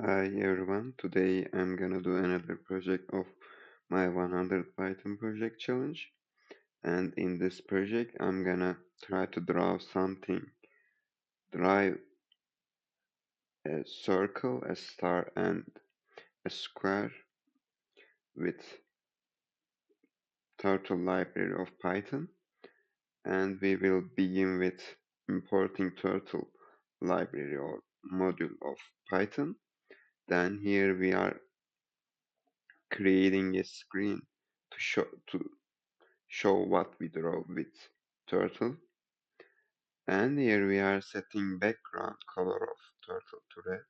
Hi everyone, today I'm gonna do another project of my 100 Python project challenge. And in this project, I'm gonna try to draw something, draw a circle, a star, and a square with Turtle library of Python. And we will begin with importing Turtle library or module of Python. Then here we are creating a screen to show what we draw with turtle. And here we are setting background color of turtle to red.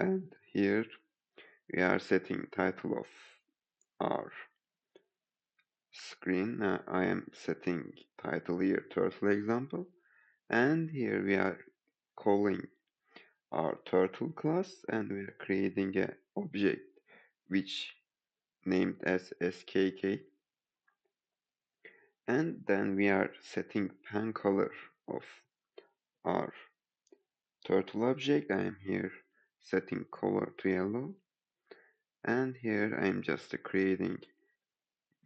And here we are setting title of our screen. I am setting title here turtle example. And here we are calling our turtle class and we are creating a object which named as skk. And then we are setting pen color of our turtle object. I am here setting color to yellow, and here I am just creating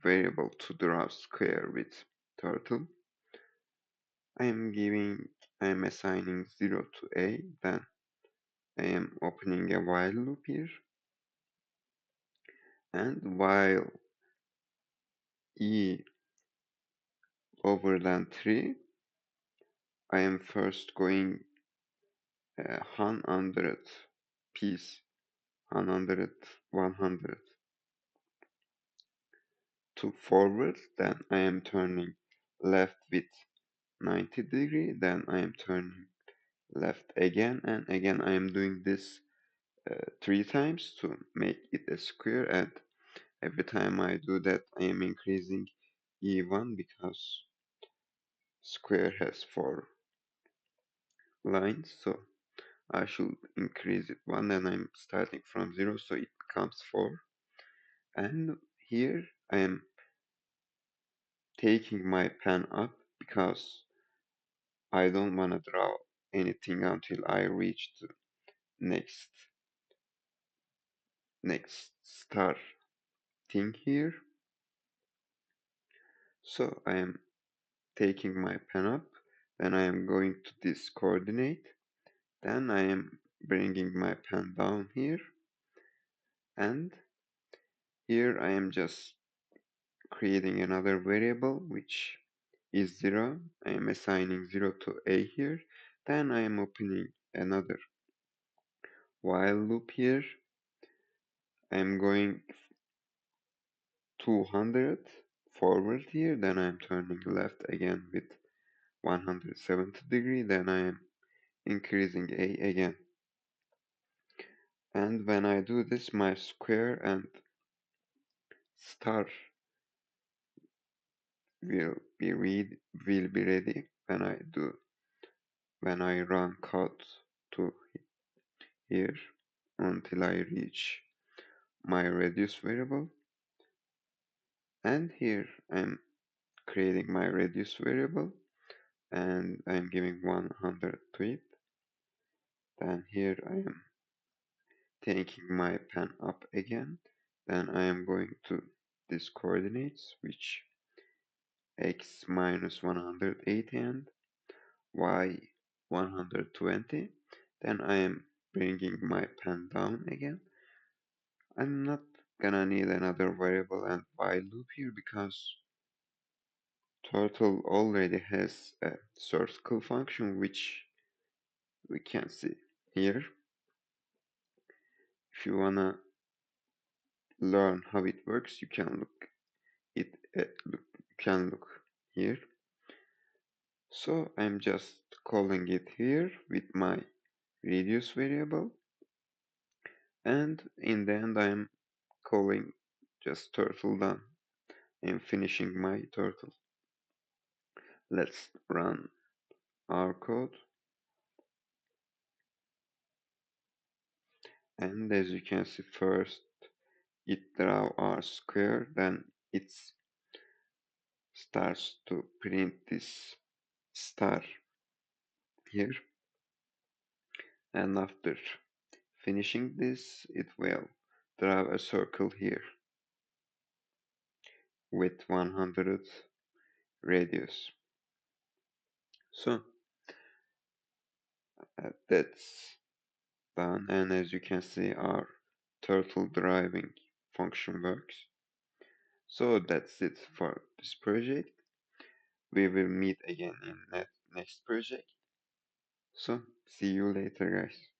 variable to draw square with turtle. I am assigning 0 to a, then I am opening a while loop here, and while e lower than 3, I am first going 100 piece, 100, 100 to forward, then I am turning left with 90-degree, then I am turning left again, and again I am doing this 3 times to make it a square, and every time I do that I am increasing e1 because square has 4 lines, so I should increase it 1, and I'm starting from 0 so it becomes 4. And here I am taking my pen up because I don't want to draw anything until I reach the next star thing here. So I am taking my pen up, then I am going to this coordinate, then I am bringing my pen down here, and here I am just creating another variable which is 0. I am assigning 0 to a here, then I am opening another while loop here. I am going 200 forward here, then I am turning left again with 170-degree, then I am increasing a again. And when I do this, my square and star will will be ready when I run code to here until I reach my reduce variable. And here I'm creating my reduce variable and I'm giving 100 to it. Then here I am taking my pen up again. Then I am going to this coordinates which x minus 180 and y 120. Then I am bringing my pen down again. I'm not gonna need another variable and while loop here because Turtle already has a circle function which we can see here. If you wanna learn how it works, you can look here. So I'm just calling it here with my reduce variable, and in the end I'm calling just turtle done. I'm finishing my turtle. Let's run our code, and as you can see, first it draw our square, then it starts to print this star here, and after finishing this, it will draw a circle here with 100 radius. So that's done, and as you can see, our turtle driving function works. So that's it for this project. We will meet again in next project. So see you later, guys.